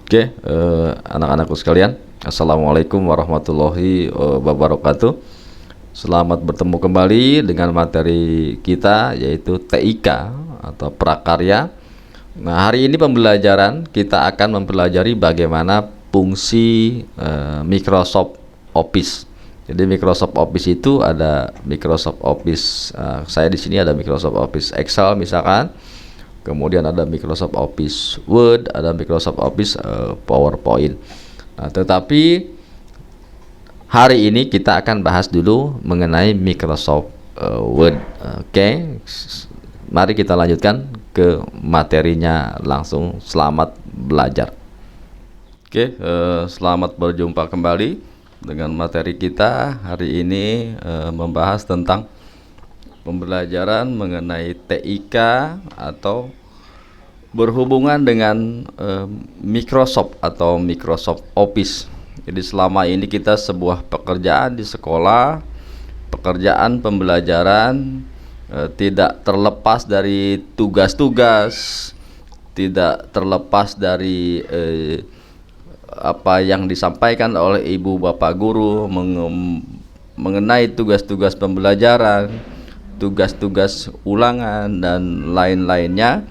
Oke, anak-anakku sekalian, Assalamualaikum warahmatullahi wabarakatuh. Selamat bertemu kembali dengan materi kita, yaitu TIK atau prakarya. Nah, hari ini pembelajaran kita akan mempelajari bagaimana fungsi Microsoft Office. Jadi Microsoft Office itu ada Microsoft Office, saya di sini ada Microsoft Office Excel misalkan. Kemudian ada Microsoft Office Word, ada Microsoft Office PowerPoint. Nah, tetapi hari ini kita akan bahas dulu mengenai Microsoft Word. Oke. Mari kita lanjutkan ke materinya langsung. Selamat belajar. Oke, selamat berjumpa kembali dengan materi kita. Hari ini membahas tentang pembelajaran mengenai TIK atau berhubungan dengan Microsoft atau Microsoft Office. Jadi selama ini kita sebuah pekerjaan di sekolah, pekerjaan pembelajaran tidak terlepas dari tugas-tugas, tidak terlepas dari apa yang disampaikan oleh ibu bapak guru mengenai tugas-tugas pembelajaran, tugas-tugas ulangan dan lain-lainnya,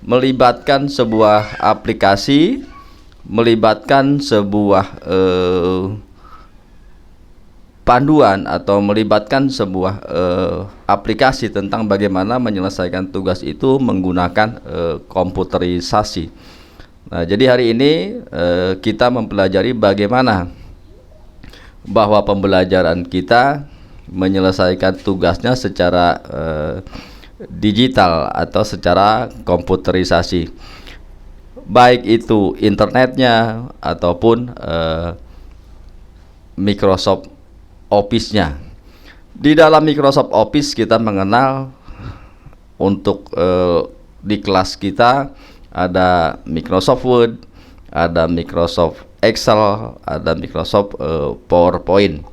melibatkan sebuah aplikasi, melibatkan sebuah panduan atau melibatkan sebuah aplikasi tentang bagaimana menyelesaikan tugas itu menggunakan komputerisasi. Nah, jadi hari ini kita mempelajari bagaimana bahwa pembelajaran kita menyelesaikan tugasnya secara digital atau secara komputerisasi, baik itu internetnya ataupun Microsoft Office-nya. Di dalam Microsoft Office kita mengenal untuk di kelas kita ada Microsoft Word, ada Microsoft Excel, ada Microsoft PowerPoint.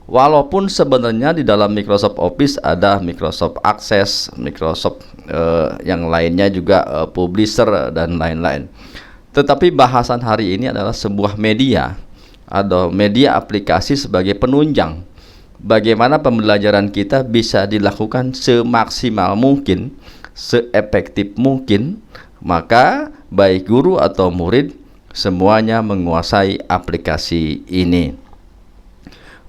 Walaupun sebenarnya di dalam Microsoft Office ada Microsoft Access, Microsoft yang lainnya juga Publisher dan lain-lain. Tetapi bahasan hari ini adalah sebuah media atau media aplikasi sebagai penunjang bagaimana pembelajaran kita bisa dilakukan semaksimal mungkin, seefektif mungkin. Maka baik guru atau murid semuanya menguasai aplikasi ini.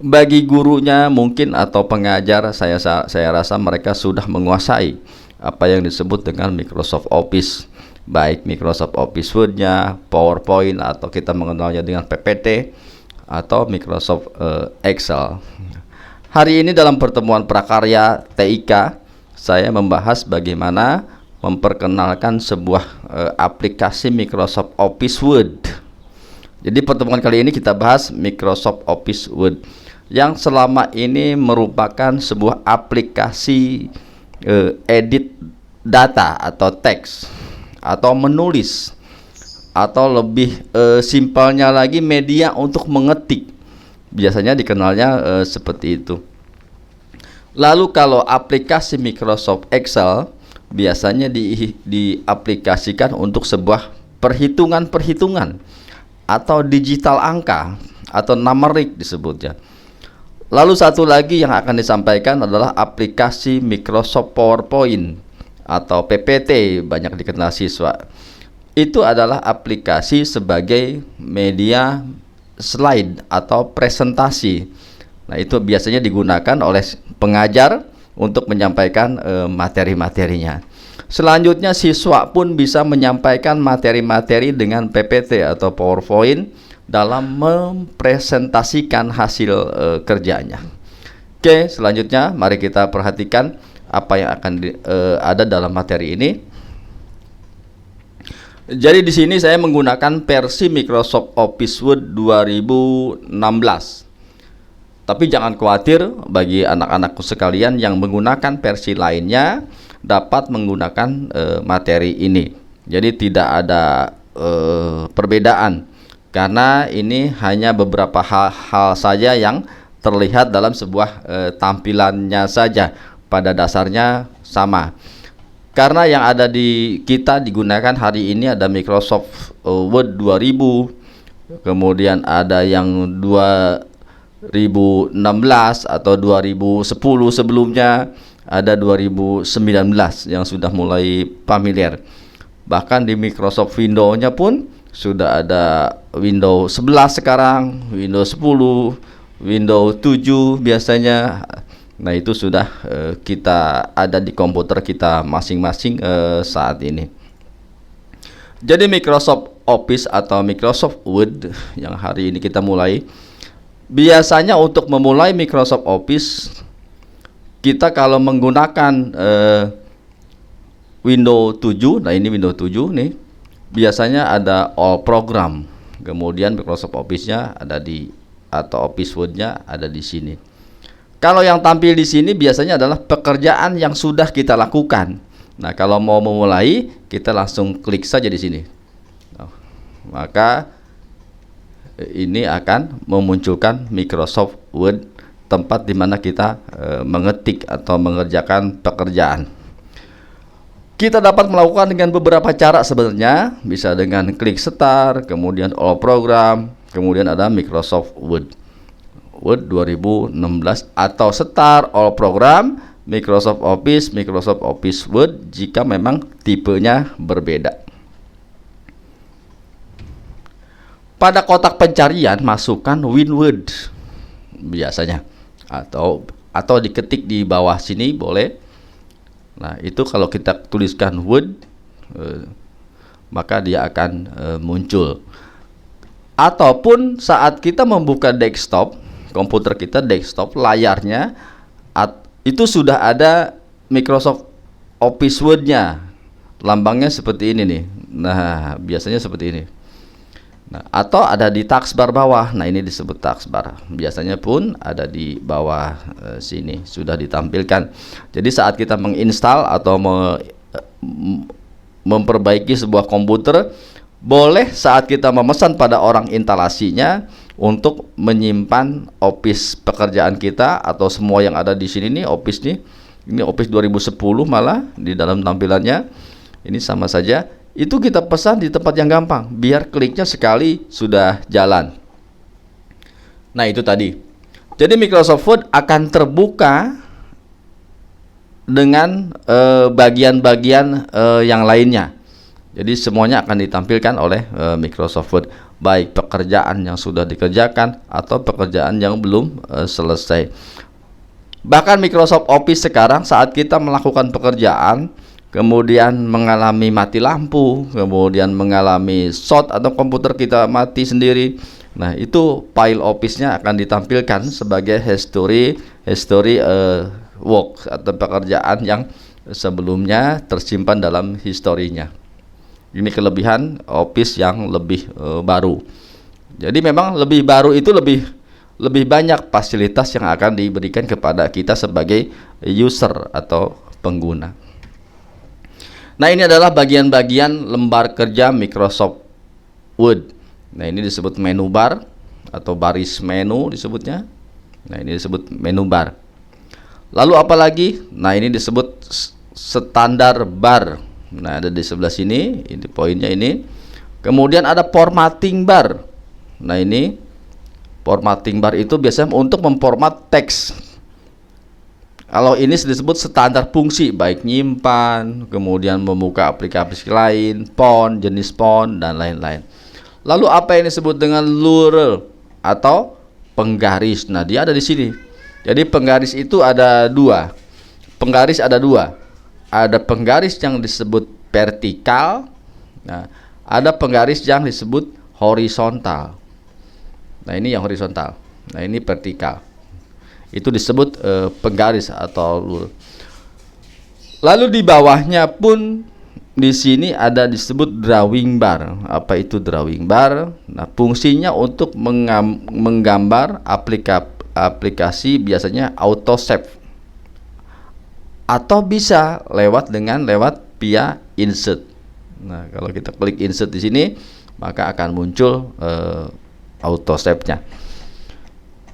Bagi gurunya mungkin atau pengajar, saya rasa mereka sudah menguasai apa yang disebut dengan Microsoft Office, baik Microsoft Office Word-nya, PowerPoint, atau kita mengenalnya dengan PPT, atau Microsoft Excel. Hari ini dalam pertemuan prakarya TIK, saya membahas bagaimana memperkenalkan sebuah aplikasi Microsoft Office Word. Jadi pertemuan kali ini kita bahas Microsoft Office Word, yang selama ini merupakan sebuah aplikasi edit data atau teks atau menulis, atau lebih simpelnya lagi media untuk mengetik. Biasanya dikenalnya seperti itu. Lalu kalau aplikasi Microsoft Excel biasanya diaplikasikan untuk sebuah perhitungan-perhitungan atau digital angka atau numeric disebutnya. Lalu satu lagi yang akan disampaikan adalah aplikasi Microsoft PowerPoint atau PPT, banyak dikenal siswa. Itu adalah aplikasi sebagai media slide atau presentasi. Nah, itu biasanya digunakan oleh pengajar untuk menyampaikan materi-materinya. Selanjutnya siswa pun bisa menyampaikan materi-materi dengan PPT atau PowerPoint dalam mempresentasikan hasil kerjanya. Oke, selanjutnya mari kita perhatikan apa yang akan ada dalam materi ini. Jadi di sini saya menggunakan versi Microsoft Office Word 2016. Tapi jangan khawatir, bagi anak-anakku sekalian yang menggunakan versi lainnya dapat menggunakan materi ini. Jadi tidak ada perbedaan, karena ini hanya beberapa hal saja yang terlihat dalam sebuah tampilannya saja. Pada dasarnya sama. Karena yang ada di kita digunakan hari ini ada Microsoft Word 2000, kemudian ada yang 2016 atau 2010 sebelumnya, ada 2019 yang sudah mulai familiar. Bahkan di Microsoft Windows-nya pun sudah ada Windows 11 sekarang, Windows 10, Windows 7 biasanya. Nah, itu sudah kita ada di komputer kita masing-masing saat ini. Jadi Microsoft Office atau Microsoft Word yang hari ini kita mulai, biasanya untuk memulai Microsoft Office, kita kalau menggunakan Windows 7, nah ini Windows 7 nih, biasanya ada All Program, kemudian Microsoft Office-nya ada di, atau Office Word-nya ada di sini. Kalau yang tampil di sini biasanya adalah pekerjaan yang sudah kita lakukan. Nah, kalau mau memulai, kita langsung klik saja di sini. Nah, maka ini akan memunculkan Microsoft Word, tempat di mana kita mengetik atau mengerjakan pekerjaan. Kita dapat melakukan dengan beberapa cara sebenarnya, bisa dengan klik Start, kemudian All Program, kemudian ada Microsoft Word 2016 atau Start, All Program, Microsoft Office Word jika memang tipenya berbeda. Pada kotak pencarian masukkan WinWord biasanya, atau diketik di bawah sini boleh. Nah, itu kalau kita tuliskan Word, maka dia akan muncul. Ataupun saat kita membuka desktop, komputer kita desktop, layarnya itu sudah ada Microsoft Office Word-nya, lambangnya seperti ini nih. Nah, biasanya seperti ini. Nah, atau ada di taskbar bawah. Nah, ini disebut taskbar. Biasanya pun ada di bawah sini sudah ditampilkan. Jadi saat kita menginstal atau memperbaiki sebuah komputer, boleh saat kita memesan pada orang instalasinya untuk menyimpan Office pekerjaan kita atau semua yang ada di sini nih, Office nih. Ini Office 2010 malah di dalam tampilannya. Ini sama saja. Itu kita pesan di tempat yang gampang, biar kliknya sekali sudah jalan. Nah, itu tadi. Jadi Microsoft Word akan terbuka dengan bagian-bagian yang lainnya. Jadi semuanya akan ditampilkan oleh Microsoft Word, baik pekerjaan yang sudah dikerjakan atau pekerjaan yang belum selesai. Bahkan Microsoft Office sekarang saat kita melakukan pekerjaan, kemudian mengalami mati lampu, kemudian mengalami short atau komputer kita mati sendiri, nah itu file Office-nya akan ditampilkan sebagai history work atau pekerjaan yang sebelumnya tersimpan dalam historinya. Ini kelebihan Office yang lebih baru. Jadi memang lebih baru itu lebih banyak fasilitas yang akan diberikan kepada kita sebagai user atau pengguna. Nah, ini adalah bagian-bagian lembar kerja Microsoft Word. Nah, ini disebut menu bar atau baris menu disebutnya. Nah, ini disebut menu bar. Lalu apa lagi? Nah, ini disebut standar bar. Nah, ada di sebelah sini, ini poinnya ini. Kemudian ada formatting bar. Nah, ini formatting bar itu biasanya untuk memformat teks. Kalau ini disebut standar fungsi, baik nyimpan, kemudian membuka aplikasi lain, font, jenis font, dan lain-lain. Lalu apa yang disebut dengan lurel atau penggaris? Nah, dia ada di sini. Jadi penggaris itu ada dua. Penggaris ada dua. Ada penggaris yang disebut vertikal, nah, ada penggaris yang disebut horizontal. Nah, ini yang horizontal. Nah, ini vertikal. Itu disebut penggaris atau lurus. Lalu di bawahnya pun di sini ada disebut drawing bar. Apa itu drawing bar? Nah, fungsinya untuk menggambar aplikasi biasanya auto save. Atau bisa lewat via insert. Nah, kalau kita klik insert di sini, maka akan muncul auto save-nya.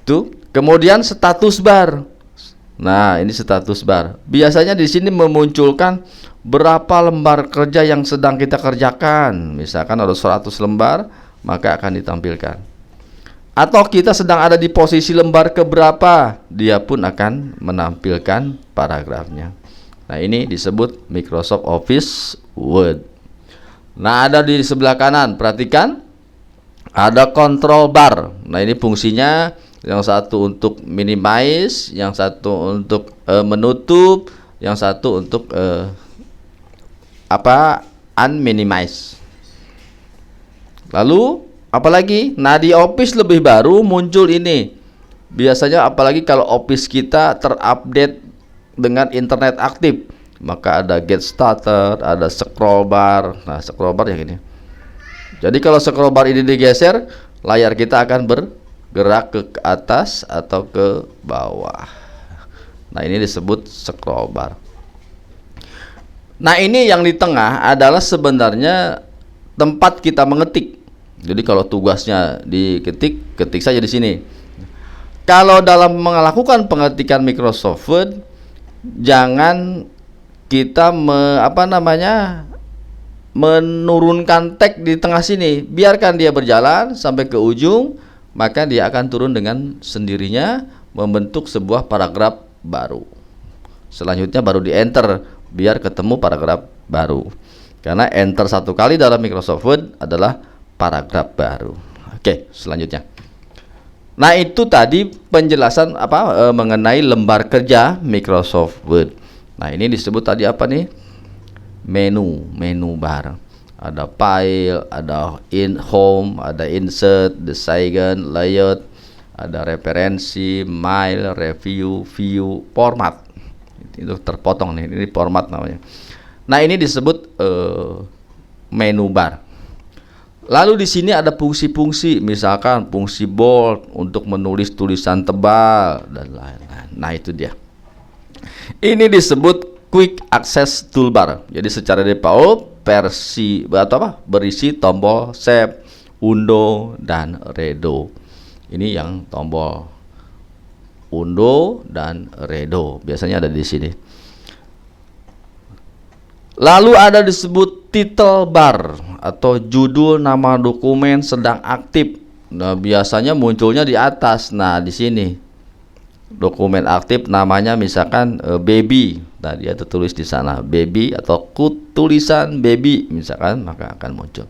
Tuh, kemudian status bar. Nah, ini status bar. Biasanya di sini memunculkan berapa lembar kerja yang sedang kita kerjakan. Misalkan ada 100 lembar, maka akan ditampilkan. Atau kita sedang ada di posisi lembar keberapa, dia pun akan menampilkan paragrafnya. Nah, ini disebut Microsoft Office Word. Nah, ada di sebelah kanan, perhatikan ada control bar. Nah, ini fungsinya, yang satu untuk minimize, yang satu untuk menutup, yang satu untuk unminimize. Lalu apalagi, nah di Office lebih baru muncul ini. Biasanya apalagi kalau Office kita terupdate dengan internet aktif, maka ada get started, ada scroll bar. Nah, scroll bar yang ini. Jadi kalau scroll bar ini digeser, layar kita akan bergerak ke atas atau ke bawah. Nah, ini disebut scroll bar. Nah, ini yang di tengah adalah sebenarnya tempat kita mengetik. Jadi kalau tugasnya diketik, ketik saja di sini. Kalau dalam melakukan pengetikan Microsoft Word, jangan kita menurunkan tag di tengah sini. Biarkan dia berjalan sampai ke ujung, maka dia akan turun dengan sendirinya membentuk sebuah paragraf baru. Selanjutnya baru di enter biar ketemu paragraf baru. Karena enter satu kali dalam Microsoft Word adalah paragraf baru. Oke, selanjutnya. Nah, itu tadi penjelasan mengenai lembar kerja Microsoft Word. Nah, ini disebut tadi apa nih? Menu bar. Ada file, ada home, ada insert, the second, layout, ada referensi, mail, review, view, format. Itu terpotong nih, ini format namanya. Nah, ini disebut menu bar. Lalu di sini ada fungsi-fungsi, misalkan fungsi bold untuk menulis tulisan tebal dan lain-lain. Nah, itu dia. Ini disebut quick access toolbar. Jadi secara default berisi tombol save, undo, dan redo. Ini yang tombol undo dan redo biasanya ada di sini. Lalu ada disebut title bar atau judul nama dokumen sedang aktif. Nah, biasanya munculnya di atas. Nah, di sini dokumen aktif namanya misalkan baby. Nah, dia tertulis di sana baby atau tulisan baby misalkan, maka akan muncul.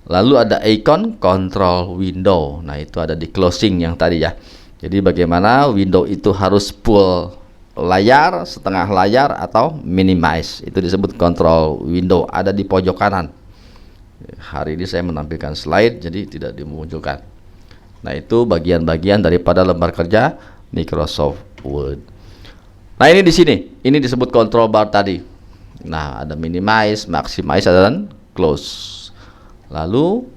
Lalu ada icon control window. Nah, itu ada di closing yang tadi ya. Jadi bagaimana window itu harus full layar, setengah layar, atau minimize. Itu disebut control window, ada di pojok kanan. Hari ini saya menampilkan slide jadi tidak dimunculkan. Nah, itu bagian-bagian daripada lembar kerja Microsoft Word. Nah, ini di sini, ini disebut control bar tadi. Nah, ada minimize, maximize, dan close. Lalu,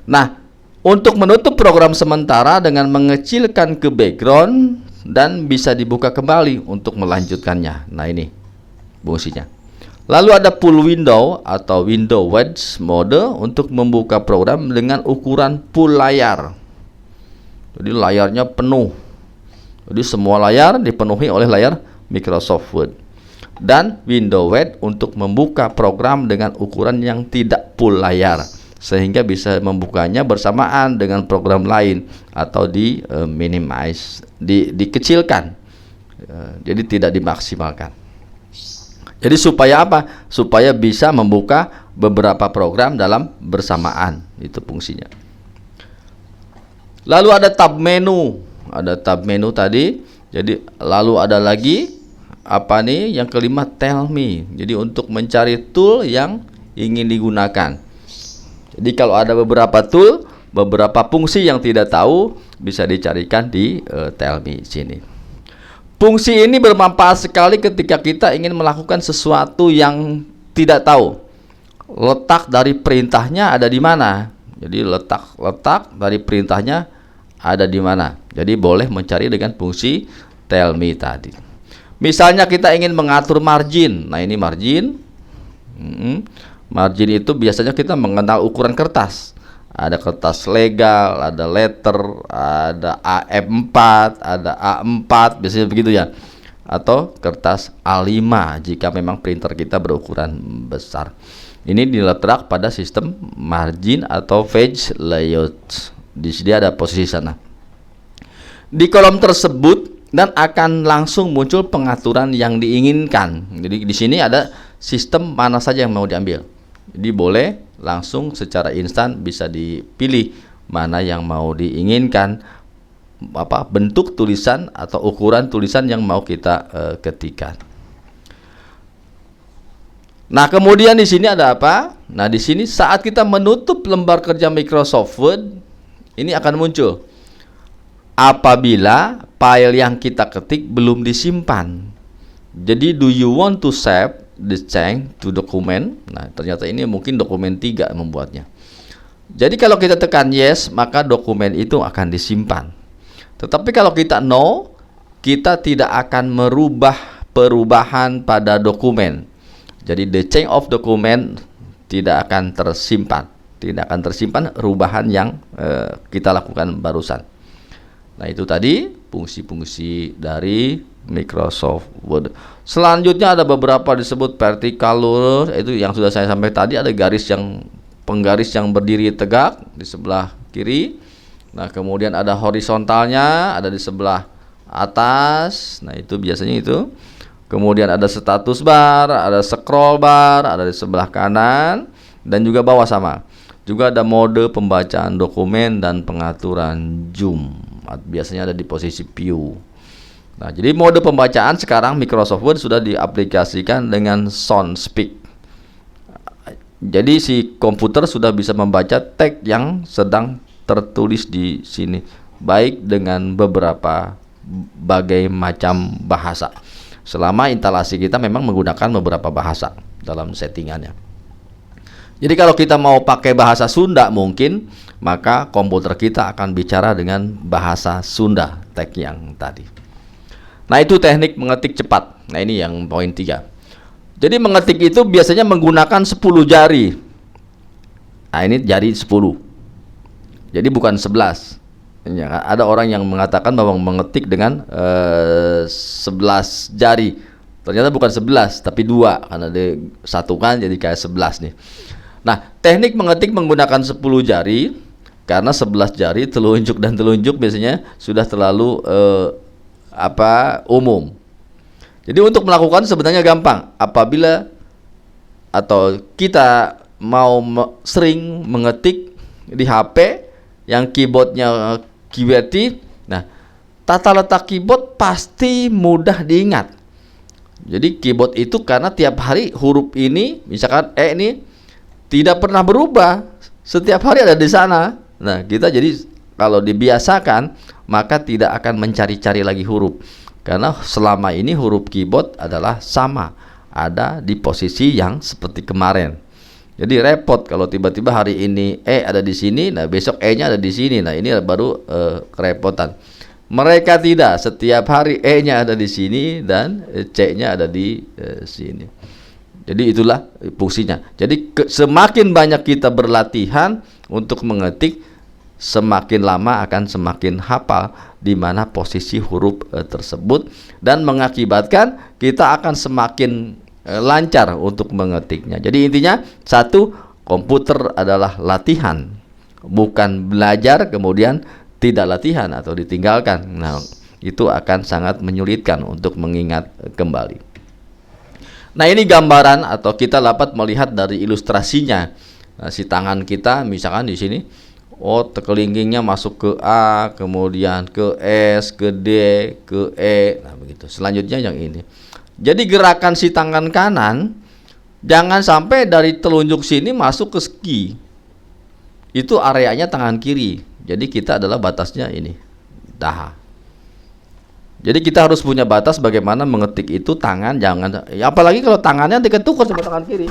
nah, untuk menutup program sementara dengan mengecilkan ke background dan bisa dibuka kembali untuk melanjutkannya. Nah, ini fungsinya. Lalu ada full window atau window wedge mode untuk membuka program dengan ukuran full layar. Jadi layarnya penuh. Jadi semua layar dipenuhi oleh layar Microsoft Word. Dan window wedge untuk membuka program dengan ukuran yang tidak full layar, sehingga bisa membukanya bersamaan dengan program lain atau di minimize, dikecilkan. Jadi tidak dimaksimalkan. Jadi supaya apa? Supaya bisa membuka beberapa program dalam bersamaan. Itu fungsinya. Lalu ada tab menu. Ada tab menu tadi. Jadi lalu ada lagi apa nih? Yang kelima, tell me. Jadi untuk mencari tool yang ingin digunakan. Jadi kalau ada beberapa tool, beberapa fungsi yang tidak tahu, bisa dicarikan di tell me sini. Fungsi ini bermanfaat sekali ketika kita ingin melakukan sesuatu yang tidak tahu. Letak dari perintahnya ada di mana? Jadi letak dari perintahnya ada di mana? Jadi boleh mencari dengan fungsi tell me tadi. Misalnya kita ingin mengatur margin. Nah, ini margin. Margin itu biasanya kita mengenal ukuran kertas. Ada kertas legal, ada letter, ada A4, ada A4, biasanya begitu ya. Atau kertas A5 jika memang printer kita berukuran besar. Ini diletak pada sistem margin atau page layout. Di sini ada posisi sana. Di kolom tersebut dan akan langsung muncul pengaturan yang diinginkan. Jadi di sini ada sistem mana saja yang mau diambil. Jadi boleh langsung secara instan bisa dipilih mana yang mau diinginkan, bentuk tulisan atau ukuran tulisan yang mau kita ketikkan. Nah, kemudian di sini ada apa? Nah, di sini saat kita menutup lembar kerja Microsoft Word, ini akan muncul apabila file yang kita ketik belum disimpan. Jadi do you want to save the change to document? Nah, ternyata ini mungkin dokumen 3 membuatnya. Jadi kalau kita tekan yes, maka dokumen itu akan disimpan. Tetapi kalau kita no, kita tidak akan merubah perubahan pada dokumen. Jadi the change of document tidak akan tersimpan. Tidak akan tersimpan perubahan yang kita lakukan barusan. Nah, itu tadi fungsi-fungsi dari Microsoft Word. Selanjutnya ada beberapa disebut vertical ruler, itu yang sudah saya sampaikan tadi. Ada penggaris yang berdiri tegak di sebelah kiri. Nah, kemudian ada horizontalnya, ada di sebelah atas. Nah, itu biasanya itu. Kemudian ada status bar, ada scroll bar, ada di sebelah kanan dan juga bawah sama. Juga ada mode pembacaan dokumen dan pengaturan zoom. Biasanya ada di posisi view. Nah, jadi mode pembacaan sekarang Microsoft Word sudah diaplikasikan dengan sound speak. Jadi si komputer sudah bisa membaca teks yang sedang tertulis di sini, baik dengan bagai macam bahasa. Selama instalasi kita memang menggunakan beberapa bahasa dalam settingannya. Jadi kalau kita mau pakai bahasa Sunda mungkin, maka komputer kita akan bicara dengan bahasa Sunda teks yang tadi. Nah, itu teknik mengetik cepat. Nah, ini yang poin 3. Jadi mengetik itu biasanya menggunakan 10 jari. Nah, ini jari 10. Jadi bukan 11. Ya, ada orang yang mengatakan bahwa mengetik dengan 11 jari. Ternyata bukan 11, tapi 2 karena disatukan jadi kayak 11 nih. Nah, teknik mengetik menggunakan 10 jari karena 11 jari telunjuk dan telunjuk biasanya sudah terlalu umum. Jadi untuk melakukan sebenarnya gampang. Apabila atau kita mau sering mengetik di HP yang keyboardnya QWERTY, nah tata letak keyboard pasti mudah diingat. Jadi keyboard itu karena tiap hari huruf ini, misalkan E ini tidak pernah berubah, setiap hari ada di sana. Nah, kita jadi kalau dibiasakan maka tidak akan mencari-cari lagi huruf, karena selama ini huruf keyboard adalah sama, ada di posisi yang seperti kemarin. Jadi repot kalau tiba-tiba hari ini E ada di sini, nah besok E-nya ada di sini. Nah, ini baru kerepotan. Mereka tidak, setiap hari E-nya ada di sini dan C-nya ada di sini. Jadi itulah fungsinya. Jadi semakin banyak kita berlatihan untuk mengetik, semakin lama akan semakin hafal di mana posisi huruf tersebut, dan mengakibatkan kita akan semakin lancar untuk mengetiknya. Jadi intinya satu, komputer adalah latihan, bukan belajar kemudian tidak latihan atau ditinggalkan. Nah, itu akan sangat menyulitkan untuk mengingat kembali. Nah, ini gambaran atau kita dapat melihat dari ilustrasinya. Nah, si tangan kita misalkan di sini, kelingkingnya masuk ke A, kemudian ke S, ke D, ke E. Nah, begitu. Selanjutnya yang ini. Jadi gerakan si tangan kanan jangan sampai dari telunjuk sini masuk ke ski. Itu areanya tangan kiri. Jadi kita adalah batasnya ini, daha. Jadi kita harus punya batas bagaimana mengetik itu tangan, jangan apalagi kalau tangannya diketukar sama tangan kiri.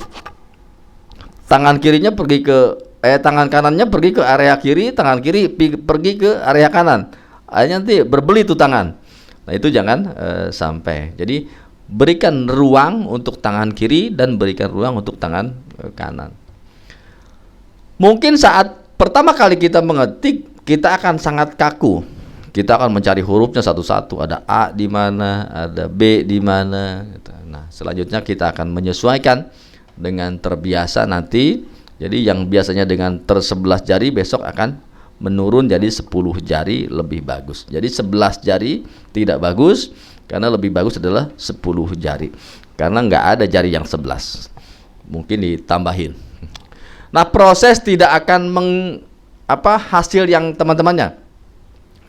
Tangan kirinya pergi ke tangan kanannya pergi ke area kiri, tangan kiri pergi ke area kanan. Akhirnya nanti berbeli tuh tangan. Nah, itu jangan sampai. Jadi berikan ruang untuk tangan kiri dan berikan ruang untuk tangan kanan. Mungkin saat pertama kali kita mengetik, kita akan sangat kaku. Kita akan mencari hurufnya satu-satu. Ada A di mana, ada B di mana. Nah, selanjutnya kita akan menyesuaikan dengan terbiasa nanti. Jadi yang biasanya dengan 11 jari besok akan menurun jadi 10 jari lebih bagus. Jadi 11 jari tidak bagus, karena lebih bagus adalah 10 jari. Karena nggak ada jari yang 11. Mungkin ditambahin. Nah, proses tidak akan hasil yang teman-temannya.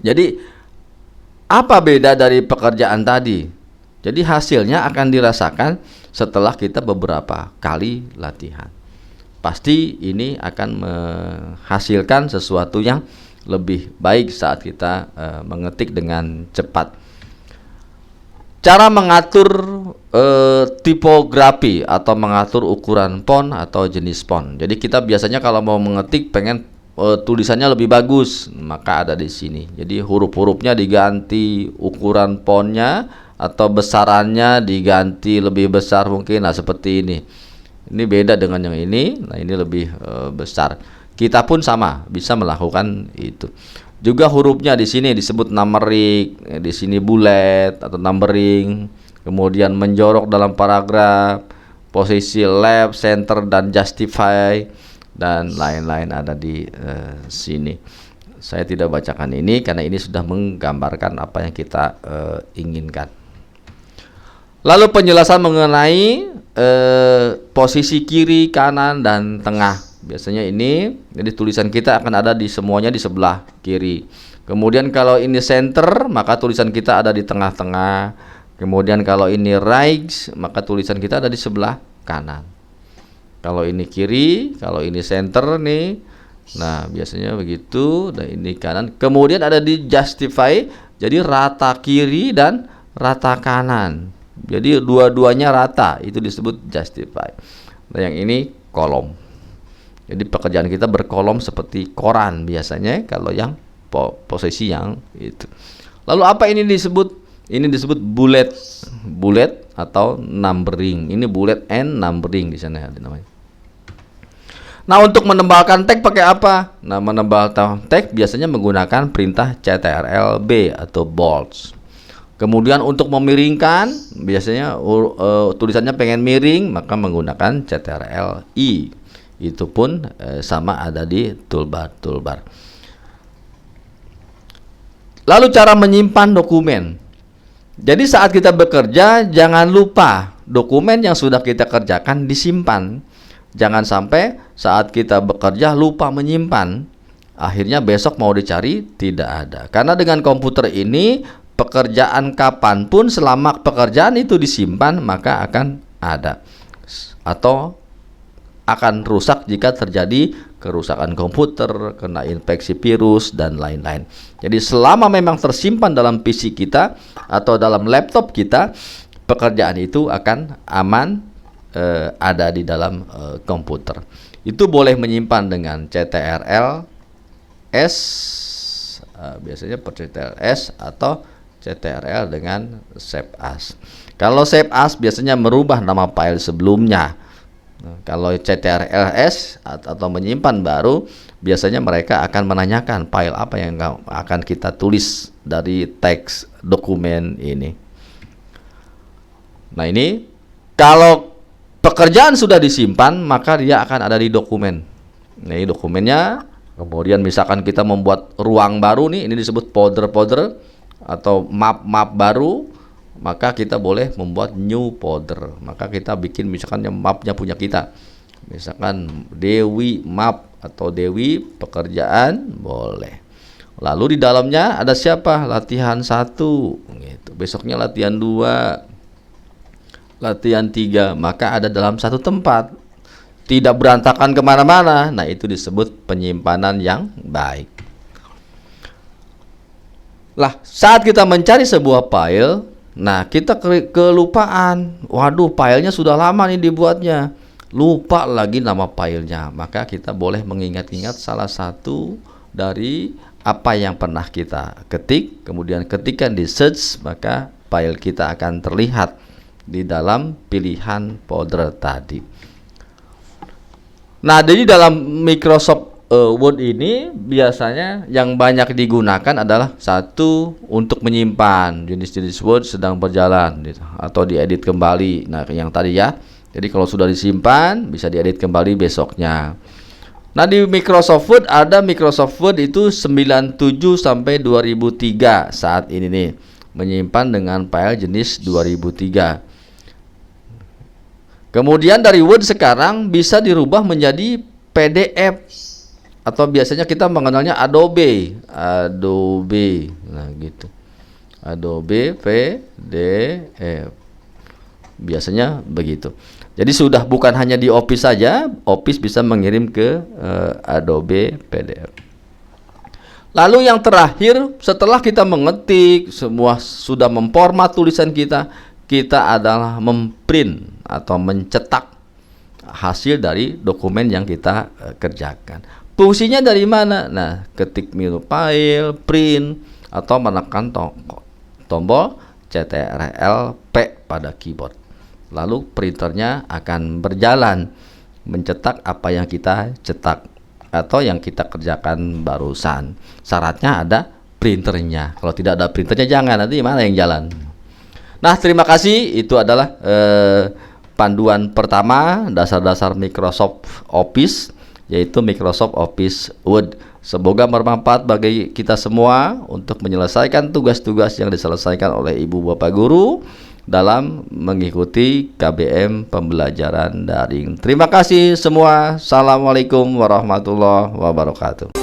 Jadi apa beda dari pekerjaan tadi? Jadi hasilnya akan dirasakan setelah kita beberapa kali latihan. Pasti ini akan menghasilkan sesuatu yang lebih baik saat kita mengetik dengan cepat. Cara mengatur tipografi atau mengatur ukuran font atau jenis font. Jadi kita biasanya kalau mau mengetik pengen tulisannya lebih bagus, maka ada di sini. Jadi huruf-hurufnya diganti, ukuran fontnya atau besarannya diganti lebih besar mungkin. Nah, seperti ini. Ini beda dengan yang ini. Nah, ini lebih besar. Kita pun sama bisa melakukan itu. Juga hurufnya di sini disebut numerik, di sini bullet atau numbering. Kemudian menjorok dalam paragraf, posisi left, center dan justify, dan lain-lain ada di sini. Saya tidak bacakan ini karena ini sudah menggambarkan apa yang kita inginkan. Lalu penjelasan mengenai posisi kiri, kanan, dan tengah. Biasanya ini, jadi tulisan kita akan ada di semuanya di sebelah kiri. Kemudian kalau ini center, maka tulisan kita ada di tengah-tengah. Kemudian kalau ini right, maka tulisan kita ada di sebelah kanan. Kalau ini kiri, kalau ini center nih. Nah, biasanya begitu. Dan ini kanan. Kemudian ada di justify, jadi rata kiri dan rata kanan. Jadi dua-duanya rata, itu disebut justify. Nah, yang ini kolom. Jadi pekerjaan kita berkolom seperti koran biasanya kalau yang posisi yang itu. Lalu apa ini disebut? Ini disebut bullet atau numbering. Ini bullet and numbering di sana namanya. Nah, untuk menebalkan teks pakai apa? Nah, menebalkan teks biasanya menggunakan perintah CTRL-B atau bold. Kemudian untuk memiringkan, biasanya tulisannya pengen miring, maka menggunakan CTRL-I. Itu pun sama ada di toolbar. Lalu cara menyimpan dokumen. Jadi saat kita bekerja, jangan lupa dokumen yang sudah kita kerjakan disimpan. Jangan sampai saat kita bekerja lupa menyimpan. Akhirnya besok mau dicari tidak ada. Karena dengan komputer ini, pekerjaan kapanpun selama pekerjaan itu disimpan, maka akan ada. Atau akan rusak jika terjadi kerusakan komputer, kena infeksi virus, dan lain-lain. Jadi selama memang tersimpan dalam PC kita atau dalam laptop kita, pekerjaan itu akan aman ada di dalam komputer. Itu boleh menyimpan dengan CTRL S, biasanya per CTRL S atau CTRL dengan Save As. Kalau Save As biasanya merubah nama file sebelumnya. Nah, kalau CTRL-S atau menyimpan baru, biasanya mereka akan menanyakan file apa yang akan kita tulis dari teks dokumen ini. Nah, ini kalau pekerjaan sudah disimpan, maka dia akan ada di dokumen. Nah, ini dokumennya. Kemudian misalkan kita membuat ruang baru nih, ini disebut folder atau map baru. Maka kita boleh membuat new folder. Maka kita bikin misalkan yang mapnya punya kita. Misalkan Dewi map atau Dewi pekerjaan, boleh. Lalu di dalamnya ada siapa? Latihan 1 gitu. Besoknya latihan 2, latihan 3. Maka ada dalam satu tempat, tidak berantakan kemana-mana. Nah, itu disebut penyimpanan yang baik. Lah, saat kita mencari sebuah file, nah, kita kelupaan. Waduh, filenya sudah lama nih dibuatnya. Lupa lagi nama filenya. Maka kita boleh mengingat-ingat salah satu dari apa yang pernah kita ketik. Kemudian ketikkan di search, maka file kita akan terlihat di dalam pilihan folder tadi. Nah, jadi dalam Microsoft Word ini biasanya yang banyak digunakan adalah satu untuk menyimpan jenis-jenis Word sedang berjalan gitu, atau diedit kembali. Nah, yang tadi ya. Jadi kalau sudah disimpan bisa diedit kembali besoknya. Nah, di Microsoft Word ada Microsoft Word itu 97 sampai 2003 saat ini nih, menyimpan dengan file jenis 2003. Kemudian dari Word sekarang bisa dirubah menjadi PDF, atau biasanya kita mengenalnya Adobe. Nah gitu, Adobe PDF biasanya begitu. Jadi sudah bukan hanya di Office saja, Office bisa mengirim ke Adobe PDF. Lalu yang terakhir, setelah kita mengetik semua, sudah memformat tulisan kita, kita adalah memprint atau mencetak hasil dari dokumen yang kita kerjakan. Fungsinya dari mana? Nah, ketik menu file, print, atau menekan tombol Ctrl+P pada keyboard. Lalu printernya akan berjalan mencetak apa yang kita cetak atau yang kita kerjakan barusan. Syaratnya ada printernya. Kalau tidak ada printernya jangan, nanti mana yang jalan. Nah, terima kasih. Itu adalah panduan pertama dasar-dasar Microsoft Office, yaitu Microsoft Office Word. Semoga bermanfaat bagi kita semua untuk menyelesaikan tugas-tugas yang diselesaikan oleh ibu bapak guru dalam mengikuti KBM pembelajaran daring. Terima kasih semua. Assalamualaikum warahmatullahi wabarakatuh.